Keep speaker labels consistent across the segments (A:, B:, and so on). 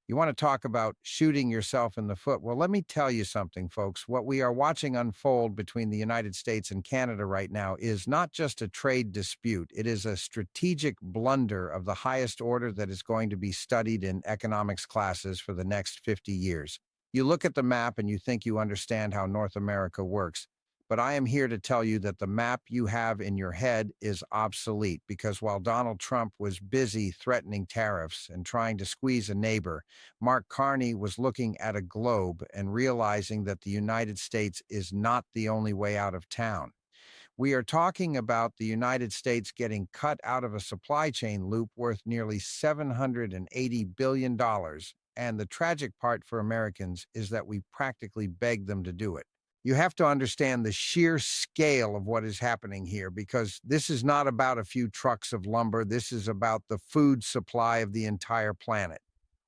A: You want to talk about shooting yourself in the foot? Well, let me tell you something, folks. What we are watching unfold between the United States and Canada right now is not just a trade dispute, it is a strategic blunder of the highest order that is going to be studied in economics classes for the next 50 years. You look at the map and you think you understand how North America works. But I am here to tell you that the map you have in your head is obsolete because while Donald Trump was busy threatening tariffs and trying to squeeze a neighbor, Mark Carney was looking at a globe and realizing that the United States is not the only way out of town. We are talking about the United States getting cut out of a supply chain loop worth nearly $780 billion. And the tragic part for Americans is that we practically begged them to do it. You have to understand the sheer scale of what is happening here because this is not about a few trucks of lumber. This is about the food supply of the entire planet.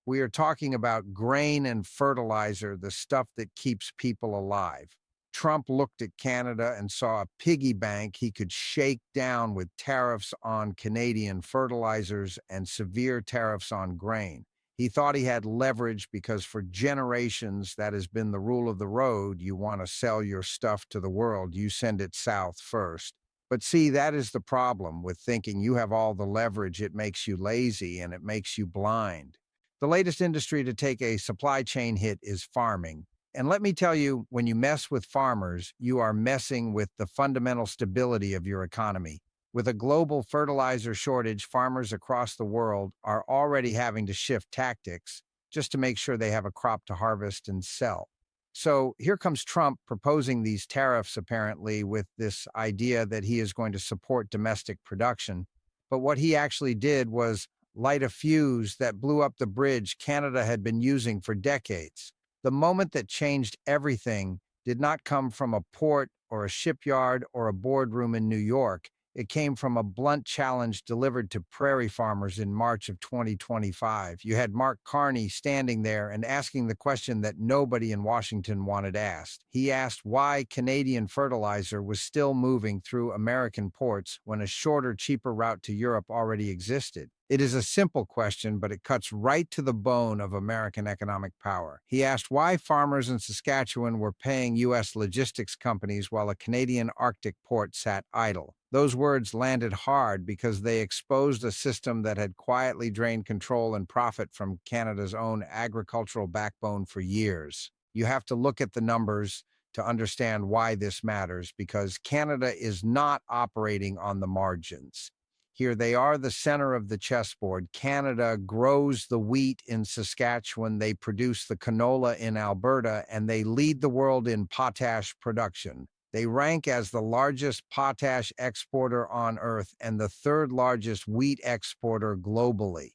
A: We are talking about grain and fertilizer, the stuff that keeps people alive. Trump looked at Canada and saw a piggy bank he could shake down with tariffs on Canadian fertilizers and severe tariffs on grain. He thought he had leverage because for generations that has been the rule of the road. You want to sell your stuff to the world, you send it south first. But see, that is the problem with thinking you have all the leverage. It makes you lazy and it makes you blind. The latest industry to take a supply chain hit is farming. And let me tell you, when you mess with farmers, you are messing with the fundamental stability of your economy. With a global fertilizer shortage, farmers across the world are already having to shift tactics just to make sure they have a crop to harvest and sell. So here comes Trump proposing these tariffs, apparently, with this idea that he is going to support domestic production. But what he actually did was light a fuse that blew up the bridge Canada had been using for decades. The moment that changed everything did not come from a port or a shipyard or a boardroom in New York. It came from a blunt challenge delivered to prairie farmers in March of 2025. You had Mark Carney standing there and asking the question that nobody in Washington wanted asked. He asked why Canadian fertilizer was still moving through American ports when a shorter, cheaper route to Europe already existed. It is a simple question, but it cuts right to the bone of American economic power. He asked why farmers in Saskatchewan were paying U.S. logistics companies while a Canadian Arctic port sat idle. Those words landed hard because they exposed a system that had quietly drained control and profit from Canada's own agricultural backbone for years. You have to look at the numbers to understand why this matters because Canada is not operating on the margins. Here they are, the center of the chessboard. Canada grows the wheat in Saskatchewan, they produce the canola in Alberta, and they lead the world in potash production. They rank as the largest potash exporter on Earth and the third largest wheat exporter globally.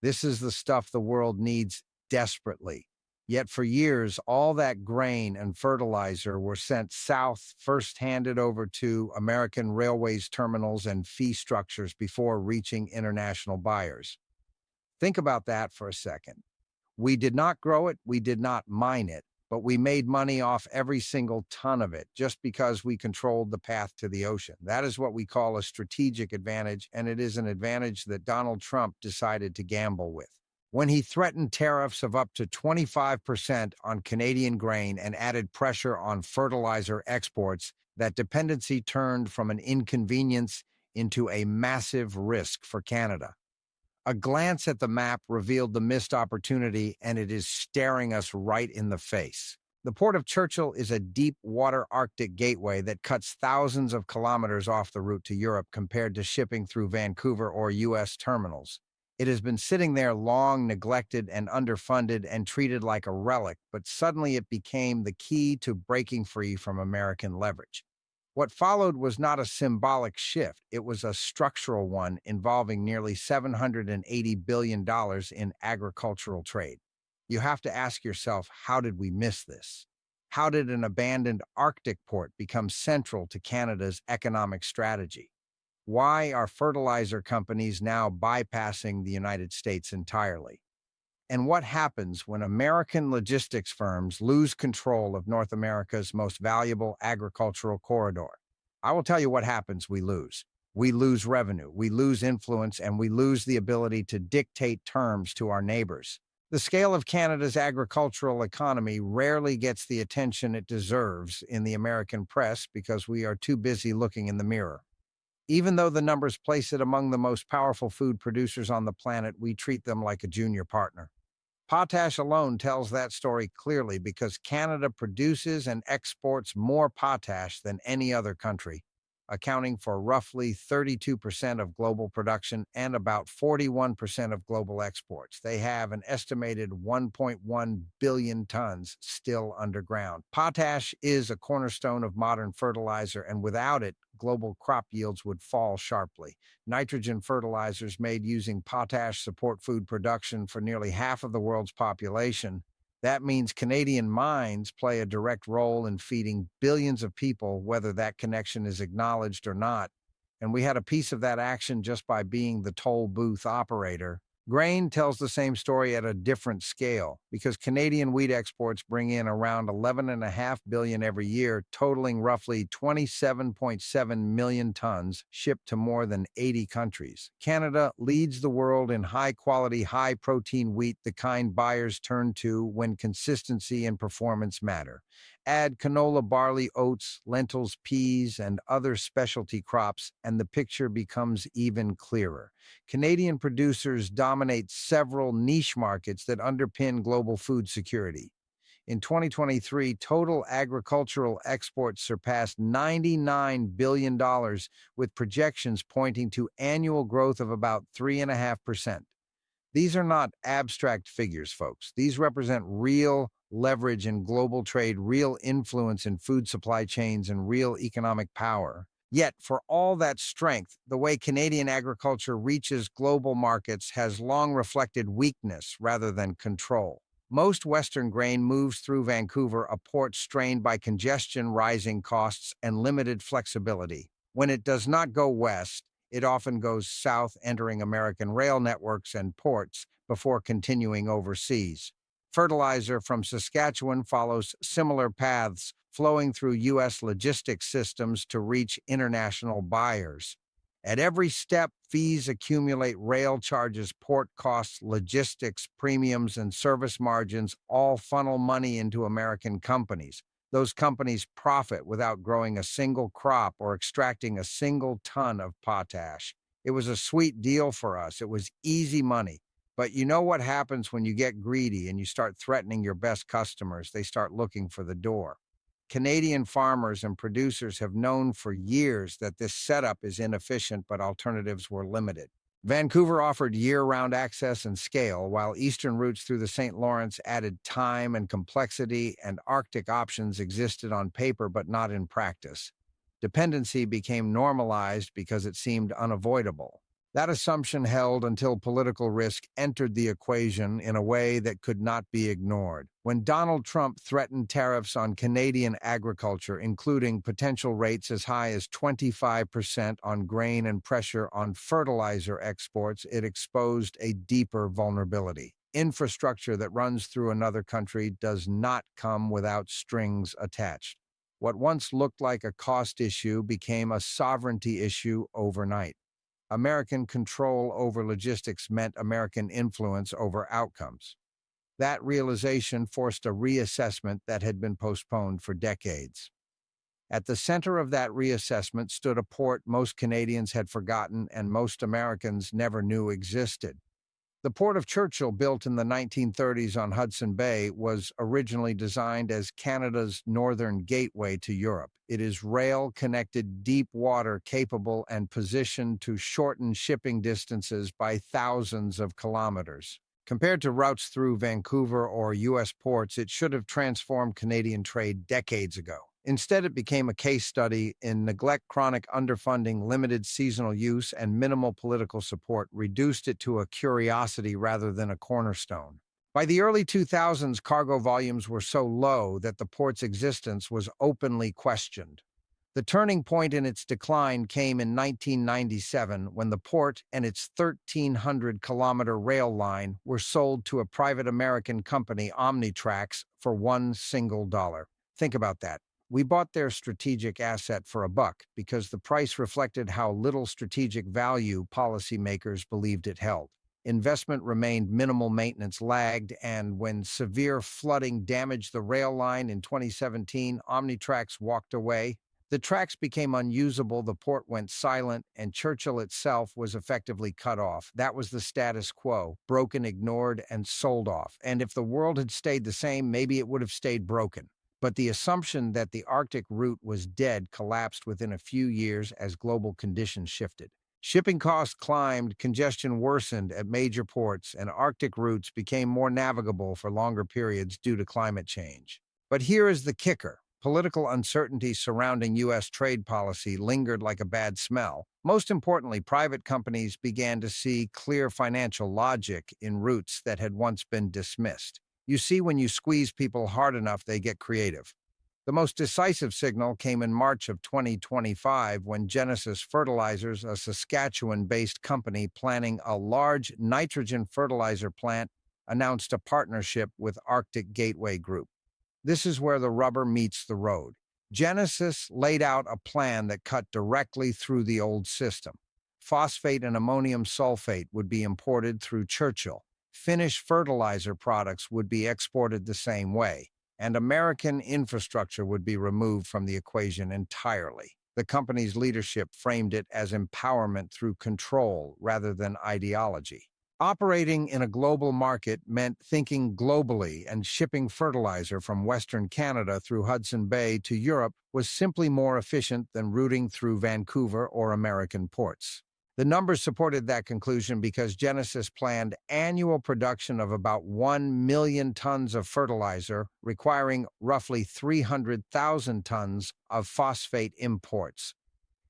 A: This is the stuff the world needs desperately. Yet for years, all that grain and fertilizer were sent south, first handed over to American railways terminals and fee structures before reaching international buyers. Think about that for a second. We did not grow it, we did not mine it, but we made money off every single ton of it just because we controlled the path to the ocean. That is what we call a strategic advantage, and it is an advantage that Donald Trump decided to gamble with. When he threatened tariffs of up to 25% on Canadian grain and added pressure on fertilizer exports, that dependency turned from an inconvenience into a massive risk for Canada. A glance at the map revealed the missed opportunity, and it is staring us right in the face. The Port of Churchill is a deep-water Arctic gateway that cuts thousands of kilometers off the route to Europe compared to shipping through Vancouver or U.S. terminals. It has been sitting there long, neglected and underfunded and treated like a relic, but suddenly it became the key to breaking free from American leverage. What followed was not a symbolic shift, it was a structural one involving nearly $780 billion in agricultural trade. You have to ask yourself, how did we miss this? How did an abandoned Arctic port become central to Canada's economic strategy? Why are fertilizer companies now bypassing the United States entirely? And what happens when American logistics firms lose control of North America's most valuable agricultural corridor? I will tell you what happens. We lose. We lose revenue, we lose influence, and we lose the ability to dictate terms to our neighbors. The scale of Canada's agricultural economy rarely gets the attention it deserves in the American press because we are too busy looking in the mirror. Even though the numbers place it among the most powerful food producers on the planet, we treat them like a junior partner. Potash alone tells that story clearly because Canada produces and exports more potash than any other country, accounting for roughly 32% of global production and about 41% of global exports. They have an estimated 1.1 billion tons still underground. Potash is a cornerstone of modern fertilizer, and without it, global crop yields would fall sharply. Nitrogen fertilizers made using potash support food production for nearly half of the world's population. That means Canadian mines play a direct role in feeding billions of people, whether that connection is acknowledged or not. And we had a piece of that action just by being the toll booth operator. Grain tells the same story at a different scale because Canadian wheat exports bring in around 11.5 billion every year, totaling roughly 27.7 million tons shipped to more than 80 countries. Canada leads the world in high-quality, high-protein wheat, the kind buyers turn to when consistency and performance matter. Add canola, barley, oats, lentils, peas, and other specialty crops, and the picture becomes even clearer. Canadian producers dominate several niche markets that underpin global food security. In 2023, total agricultural exports surpassed $99 billion, with projections pointing to annual growth of about 3.5%. These are not abstract figures, folks. These represent real leverage in global trade, real influence in food supply chains, and real economic power. Yet, for all that strength, the way Canadian agriculture reaches global markets has long reflected weakness rather than control. Most Western grain moves through Vancouver, a port strained by congestion, rising costs, and limited flexibility. When it does not go west, it often goes south, entering American rail networks and ports before continuing overseas. Fertilizer from Saskatchewan follows similar paths, flowing through U.S. logistics systems to reach international buyers. At every step, fees accumulate: rail charges, port costs, logistics, premiums, and service margins all funnel money into American companies. Those companies profit without growing a single crop or extracting a single ton of potash. It was a sweet deal for us. It was easy money. But you know what happens when you get greedy and you start threatening your best customers? They start looking for the door. Canadian farmers and producers have known for years that this setup is inefficient, but alternatives were limited. Vancouver offered year-round access and scale, while eastern routes through the St. Lawrence added time and complexity, and Arctic options existed on paper but not in practice. Dependency became normalized because it seemed unavoidable. That assumption held until political risk entered the equation in a way that could not be ignored. When Donald Trump threatened tariffs on Canadian agriculture, including potential rates as high as 25% on grain and pressure on fertilizer exports, it exposed a deeper vulnerability. Infrastructure that runs through another country does not come without strings attached. What once looked like a cost issue became a sovereignty issue overnight. American control over logistics meant American influence over outcomes. That realization forced a reassessment that had been postponed for decades. At the center of that reassessment stood a port most Canadians had forgotten and most Americans never knew existed. The Port of Churchill, built in the 1930s on Hudson Bay, was originally designed as Canada's northern gateway to Europe. It is rail-connected deep water, capable and positioned to shorten shipping distances by thousands of kilometers. Compared to routes through Vancouver or U.S. ports, it should have transformed Canadian trade decades ago. Instead, it became a case study in neglect, chronic underfunding, limited seasonal use, and minimal political support, reduced it to a curiosity rather than a cornerstone. By the early 2000s, cargo volumes were so low that the port's existence was openly questioned. The turning point in its decline came in 1997 when the port and its 1,300-kilometer rail line were sold to a private American company, Omnitrax, for $1. Think about that. We bought their strategic asset for $1 because the price reflected how little strategic value policymakers believed it held. investment remained minimal, maintenance lagged, and when severe flooding damaged the rail line in 2017, Omnitracks walked away. The tracks became unusable, the port went silent, and Churchill itself was effectively cut off. That was the status quo, broken, ignored, and sold off. And if the world had stayed the same, maybe it would have stayed broken. But the assumption that the Arctic route was dead collapsed within a few years as global conditions shifted. Shipping costs climbed, congestion worsened at major ports, and Arctic routes became more navigable for longer periods due to climate change. But here is the kicker. Political uncertainty surrounding U.S. trade policy lingered like a bad smell. Most importantly, private companies began to see clear financial logic in routes that had once been dismissed. You see, when you squeeze people hard enough, they get creative. The most decisive signal came in March of 2025 when Genesis Fertilizers, a Saskatchewan-based company planning a large nitrogen fertilizer plant, announced a partnership with Arctic Gateway Group. This is where the rubber meets the road. Genesis laid out a plan that cut directly through the old system. Phosphate and ammonium sulfate would be imported through Churchill. Finished fertilizer products would be exported the same way, and American infrastructure would be removed from the equation entirely. The company's leadership framed it as empowerment through control rather than ideology. Operating in a global market meant thinking globally, and shipping fertilizer from Western Canada through Hudson Bay to Europe was simply more efficient than routing through Vancouver or American ports. The numbers supported that conclusion because Genesis planned annual production of about 1 million tons of fertilizer, requiring roughly 300,000 tons of phosphate imports.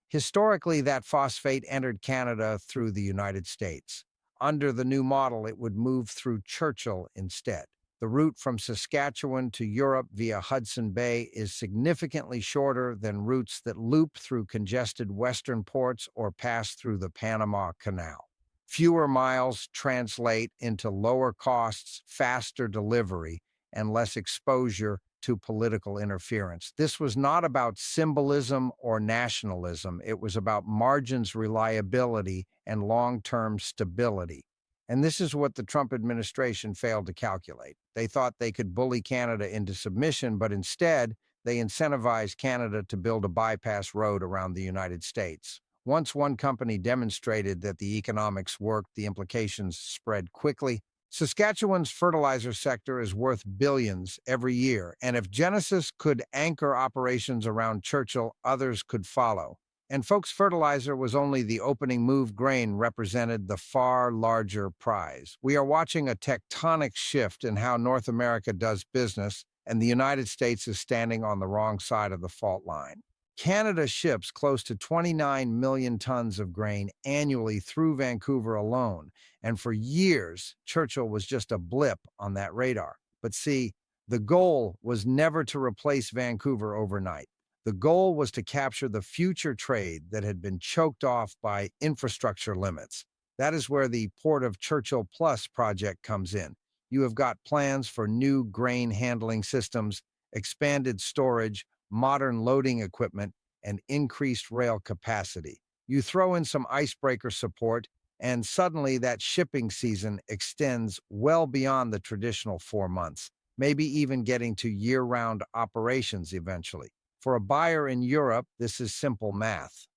A: Historically, that phosphate entered Canada through the United States. Under the new model, it would move through Churchill instead. The route from Saskatchewan to Europe via Hudson Bay is significantly shorter than routes that loop through congested western ports or pass through the Panama Canal. Fewer miles translate into lower costs, faster delivery, and less exposure to political interference. This was not about symbolism or nationalism. It was about margins, reliability, and long-term stability. And this is what the Trump administration failed to calculate. They thought they could bully Canada into submission, but instead, they incentivized Canada to build a bypass road around the United States. Once one company demonstrated that the economics worked, the implications spread quickly. Saskatchewan's fertilizer sector is worth billions every year, and if Genesis could anchor operations around Churchill, others could follow. And folks, fertilizer was only the opening move. Grain represented the far larger prize. We are watching a tectonic shift in how North America does business, and the United States is standing on the wrong side of the fault line. Canada ships close to 29 million tons of grain annually through Vancouver alone, and for years, Churchill was just a blip on that radar. But see, the goal was never to replace Vancouver overnight. The goal was to capture the future trade that had been choked off by infrastructure limits. That is where the Port of Churchill Plus project comes in. You have got plans for new grain handling systems, expanded storage, modern loading equipment, and increased rail capacity. You throw in some icebreaker support, and suddenly that shipping season extends well beyond the traditional 4 months, maybe even getting to year-round operations eventually. For a buyer in Europe, this is simple math.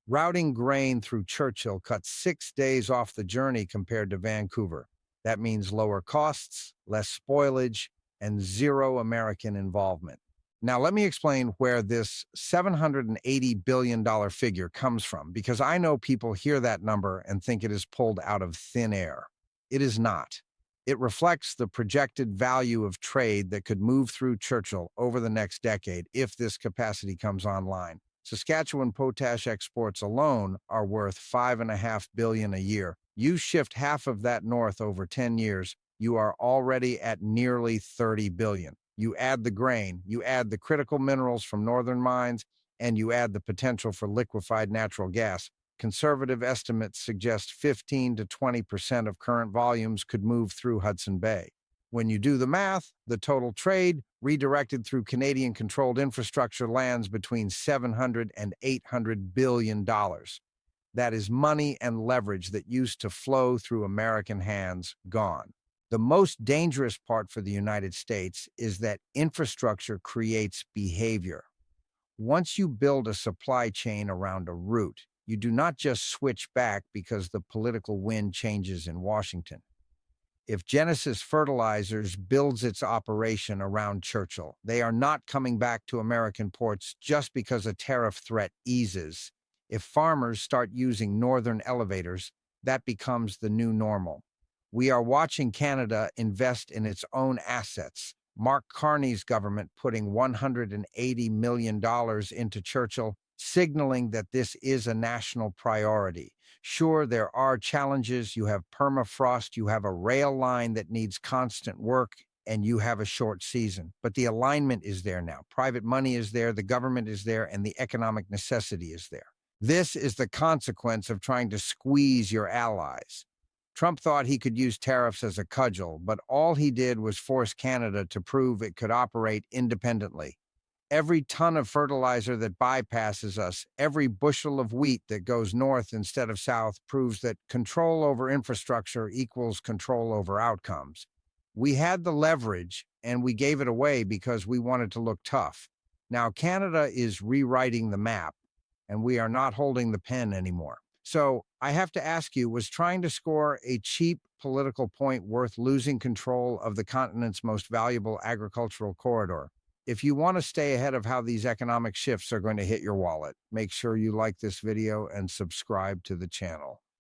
A: Routing grain through Churchill cuts 6 days off the journey compared to Vancouver. That means lower costs, less spoilage, and zero American involvement. Now, let me explain where this $780 billion figure comes from, because I know people hear that number and think it is pulled out of thin air. It is not. It reflects the projected value of trade that could move through Churchill over the next decade if this capacity comes online. Saskatchewan potash exports alone are worth $5.5 billion a year. You shift half of that north over 10 years, you are already at nearly $30 billion. You add the grain, you add the critical minerals from northern mines, and you add the potential for liquefied natural gas. Conservative estimates suggest 15 to 20% of current volumes could move through Hudson Bay. When you do the math, the total trade, redirected through Canadian-controlled infrastructure, lands between $700 and $800 billion. That is money and leverage that used to flow through American hands gone. The most dangerous part for the United States is that infrastructure creates behavior. Once you build a supply chain around a route, you do not just switch back because the political wind changes in Washington. If Genesis Fertilizers builds its operation around Churchill, they are not coming back to American ports just because a tariff threat eases. If farmers start using northern elevators, that becomes the new normal. We are watching Canada invest in its own assets. Mark Carney's government putting $180 million into Churchill, signaling that this is a national priority. Sure, there are challenges. You have permafrost, you have a rail line that needs constant work, and you have a short season. But the alignment is there now. Private money is there, the government is there, and the economic necessity is there. This is the consequence of trying to squeeze your allies. Trump thought he could use tariffs as a cudgel, but all he did was force Canada to prove it could operate independently. Every ton of fertilizer that bypasses us, every bushel of wheat that goes north instead of south proves that control over infrastructure equals control over outcomes. We had the leverage, and we gave it away because we wanted to look tough. Now Canada is rewriting the map, and we are not holding the pen anymore. So I have to ask you, was trying to score a cheap political point worth losing control of the continent's most valuable agricultural corridor? If you want to stay ahead of how these economic shifts are going to hit your wallet, make sure you like this video and subscribe to the channel.